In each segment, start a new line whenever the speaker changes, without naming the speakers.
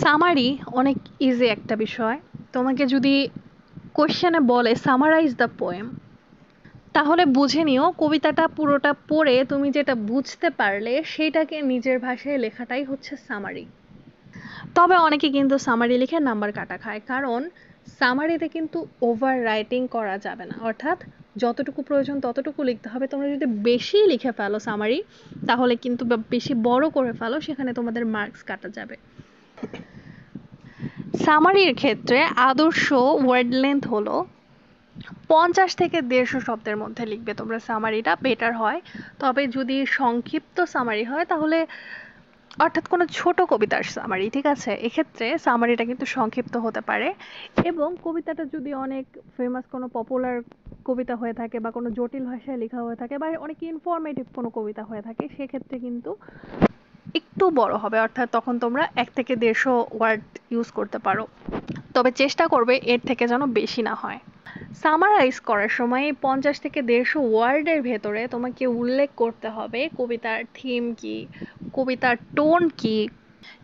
Summary অনেক easy একটা বিষয়। তোমাকে যদি কোশ্চেনে বলে সামারাইজ দ্য পোয়েম, তাহলে বুঝে নিও কবিতাটা পুরোটা পড়ে তুমি যেটা বুঝতে পারলে সেইটাকে নিজের ভাষায় লেখাটাই হচ্ছে সামারি। তবে অনেকে কিন্তু সামারি লিখে নাম্বার কাটা খায়, কারণ সামারিতে কিন্তু ওভার রাইটিং করা যাবে না, অর্থাৎ যতটুকু প্রয়োজন ততটুকু লিখতে হবে। তোমরা যদি বেশি লিখে ফেলো সামারি, তাহলে কিন্তু বা বেশি বড় করে ফেলো, সেখানে তোমাদের মার্কস কাটা যাবে। সামারির ক্ষেত্রে আদর্শ ওয়ার্ড লেন্থ হলো 50 থেকে 150 শব্দের মধ্যে লিখবে তোমরা, সামারিটা বেটার হয়। তবে যদি সংক্ষিপ্ত সামারি হয় তাহলে, অর্থাৎ কোনো ছোট কবিতার সামারি, ঠিক আছে, এক্ষেত্রে সামারিটা কিন্তু সংক্ষিপ্ত হতে পারে। এবং কবিতাটা যদি অনেক ফেমাস কোনো পপুলার কবিতা হয়ে থাকে বা কোনো জটিল ভাষায় লেখা হয়ে থাকে বা অনেক ইনফরমেটিভ কোনো কবিতা হয়ে থাকে, সেক্ষেত্রে কিন্তু একটু বড় হবে, অর্থাৎ তখন তোমরা 1 থেকে 150 ওয়ার্ড ইউজ করতে পারো। তবে চেষ্টা করবে এর থেকে যেন বেশি না হয়। সামারাইজ করার সময় 50 থেকে 150 ওয়ার্ডের ভেতরে তোমাকে উল্লেখ করতে হবে কবিতার থিম কি, কবিতার টোন কি,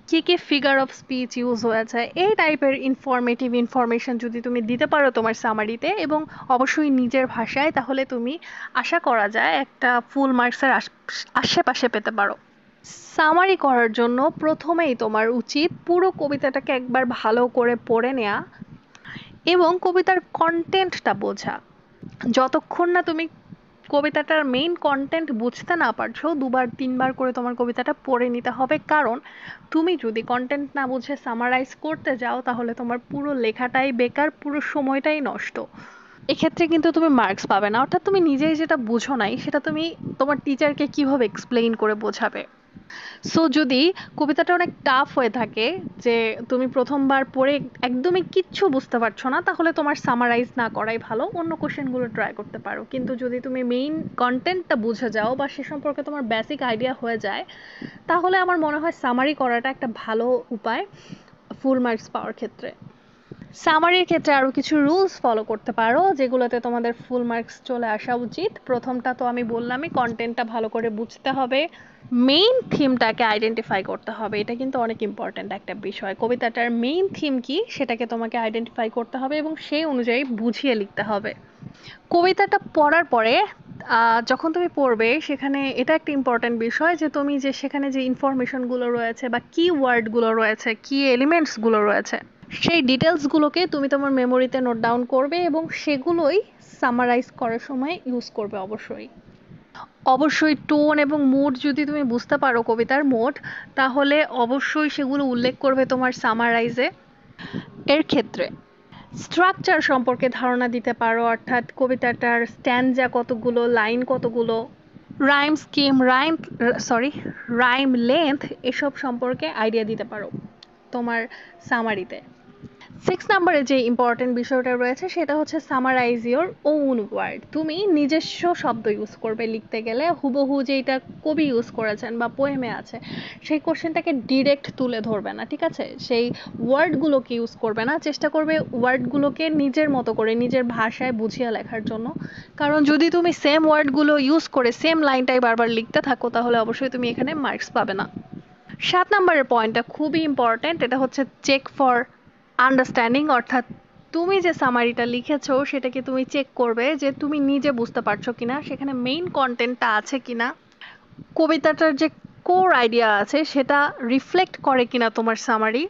কি কি ফিগার অফ স্পিচ ইউজ হয়েছে, এই টাইপের ইনফরমেটিভ ইনফরমেশন যদি তুমি দিতে পারো তোমার সামারিতে, এবং অবশ্যই নিজের ভাষায়, তাহলে তুমি আশা করা যায় একটা ফুল মার্কসের আশেপাশে পেতে পারো। সামারি করার জন্য প্রথমেই তোমার উচিত পুরো কবিতাটাকে একবার ভালো করে পড়ে নেওয়া এবং কবিতার কন্টেন্টটা বোঝা। যতক্ষণ না তুমি কবিতাটার মেইন কন্টেন্ট বুঝতে না পারছো, 2-3 বার করে তোমার কবিতাটা পড়ে নিতে হবে, কারণ তুমি যদি কন্টেন্ট না বুঝে সামারাইজ করতে যাও তাহলে তোমার পুরো লেখাটাই বেকার, পুরো সময়টাই নষ্ট। এক্ষেত্রে কিন্তু তুমি মার্কস পাবে না, অর্থাৎ তুমি নিজেই যেটা বুঝো নাই সেটা তুমি তোমার টিচারকে কিভাবে এক্সপ্লেইন করে বোঝাবে। সো যদি কবিতাটা অনেক টাফ হয়ে থাকে, যে তুমি প্রথমবার পড়ে একদমই কিচ্ছু বুঝতে পারছো না, তাহলে তোমার সামারাইজ না করাই ভালো, অন্য কোশ্চেনগুলো ট্রাই করতে পারো। কিন্তু যদি তুমি মেইন কন্টেন্টটা বুঝে যাও বা সে সম্পর্কে তোমার বেসিক আইডিয়া হয়ে যায়, তাহলে আমার মনে হয় সামারি করাটা একটা ভালো উপায় ফুল মার্কস পাওয়ার ক্ষেত্রে। সামারির ক্ষেত্রে আরো কিছু রুলস ফলো করতে পারো যেগুলোতে তোমাদের ফুল মার্কস চলে আসা উচিত। প্রথমটা তো আমি বললামই, কন্টেন্টটা ভালো করে বুঝতে হবে, মেইন থিমটাকে আইডেন্টিফাই করতে হবে। এটা কিন্তু অনেক ইম্পর্ট্যান্ট একটা বিষয়। কবিতাটার মেইন থিম কি সেটাকে তোমাকে আইডেন্টিফাই করতে হবে এবং সেই অনুযায়ী বুঝিয়ে লিখতে হবে। কবিতাটা পড়ার পরে যখন তুমি পড়বে, সেখানে এটা একটা ইম্পর্ট্যান্ট বিষয় যে তুমি যে সেখানে যে ইনফরমেশনগুলো রয়েছে বা কি ওয়ার্ডগুলো রয়েছে, কি এলিমেন্টসগুলো রয়েছে, সেই ডিটেলসগুলোকে তুমি তোমার মেমোরিতে নোট ডাউন করবে এবং সেগুলোই সামারাইজ করার সময় ইউজ করবে। অবশ্যই অবশ্যই টোন এবং মুড যদি তুমি বুঝতে পারো কবিতার মোড, তাহলে অবশ্যই সেগুলো উল্লেখ করবে তোমার সামারাইজে। এর ক্ষেত্রে স্ট্রাকচার সম্পর্কে ধারণা দিতে পারো, অর্থাৎ কবিতাটার স্ট্যানজা কতগুলো, লাইন কতগুলো, রাইম স্কিম, রাইম লেন্থ, এসব সম্পর্কে আইডিয়া দিতে পারো তোমার সামারিতে। 6 নম্বরে যে ইম্পর্টেন্ট বিষয়টা রয়েছে সেটা হচ্ছে সামারাইজ ইওর ওন ওয়ার্ড। তুমি নিজস্ব শব্দ ইউজ করবে লিখতে গেলে, হুবহু যেটা কবি ইউজ করেছেন বা পোয়েমে আছে সেই কোশ্চেনটাকে ডিরেক্ট তুলে ধরবে না, ঠিক আছে, সেই ওয়ার্ডগুলোকে ইউজ করবে না, চেষ্টা করবে ওয়ার্ডগুলোকে নিজের মতো করে নিজের ভাষায় বুঝিয়ে লেখার জন্য। কারণ যদি তুমি সেম ওয়ার্ডগুলো ইউজ করে সেম লাইনটাই বারবার লিখতে থাকো, তাহলে অবশ্যই তুমি এখানে মার্কস পাবে না। 7 নম্বরের পয়েন্টটা খুবই ইম্পর্টেন্ট, এটা হচ্ছে চেক ফর আন্ডারস্ট্যান্ডিং, অর্থাৎ তুমি যে সামারিটা লিখেছো সেটাকে তুমি চেক করবে যে তুমি নিজে বুঝতে পারছো কিনা, সেখানে মেইন কন্টেন্টটা আছে কিনা, কবিতাটার যে কোর আইডিয়া আছে সেটা রিফ্লেক্ট করে কিনা তোমার সামারি,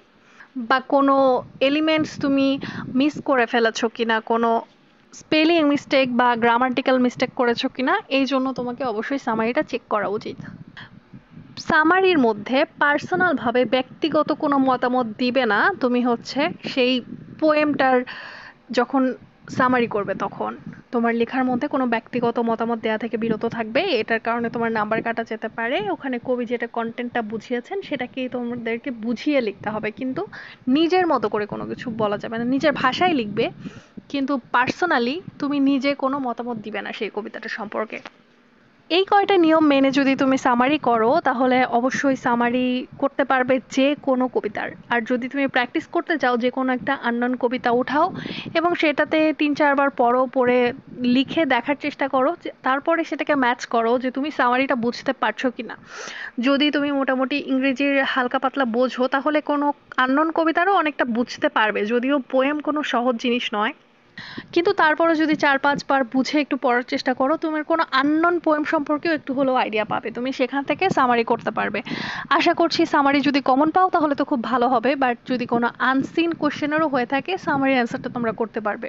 বা কোনো এলিমেন্টস তুমি মিস করে ফেলেছো কিনা, কোনো স্পেলিং মিস্টেক বা গ্রামাটিক্যাল মিস্টেক করেছো কিনা, এই জন্য তোমাকে অবশ্যই সামারিটা চেক করা উচিত। সামারির মধ্যে পার্সোনাল ভাবে ব্যক্তিগত কোনো মতামত দিবে না তুমি, হচ্ছে সেই পোয়েমটার যখন সামারি করবে তখন তোমার লেখার মধ্যে কোনো ব্যক্তিগত মতামত দেওয়া থেকে বিরত থাকবে। এটার কারণে তোমার নাম্বার কাটা যেতে পারে। ওখানে কবি যেটা কন্টেন্টটা বুঝিয়েছেন সেটাকেই তোমাদেরকে বুঝিয়ে লিখতে হবে, কিন্তু নিজের মতো করে কোনো কিছু বলা যাবে না, নিজের ভাষায় লিখবে, কিন্তু পার্সোনালি তুমি নিজে কোনো মতামত দিবে না সেই কবিতাটা সম্পর্কে। এই কয়টা নিয়ম মেনে যদি তুমি সামারি করো তাহলে অবশ্যই সামারি করতে পারবে যে কোনো কবিতার। আর যদি তুমি প্র্যাকটিস করতে চাও যে কোনো একটা আননোন কবিতা উঠাও এবং সেটাতে 3-4 বার পড়ো, পড়ে লিখে দেখার চেষ্টা করো, তারপরে সেটাকে ম্যাচ করো যে তুমি সামারিটা বুঝতে পারছো কিনা। যদি তুমি মোটামুটি ইংরেজির হালকা পাতলা বোঝো তাহলে কোনো আননোন কবিতারও অনেকটা বুঝতে পারবে, যদিও পোয়েম কোনো সহজ জিনিস নয়। কিন্তু তারপরে যদি 4-5 বার বুঝে একটু পড়ার চেষ্টা করো, তুমি কোনো আননোন পোয়েম সম্পর্কেও একটু হলেও আইডিয়া পাবে, তুমি সেখান থেকে সামারি করতে পারবে। আশা করছি সামারি যদি কমন পাও তাহলে তো খুব ভালো হবে, বাট যদি কোনো আনসিন কোশ্চেনেরও হয়ে থাকে সামারি অ্যান্সারটা তোমরা করতে পারবে।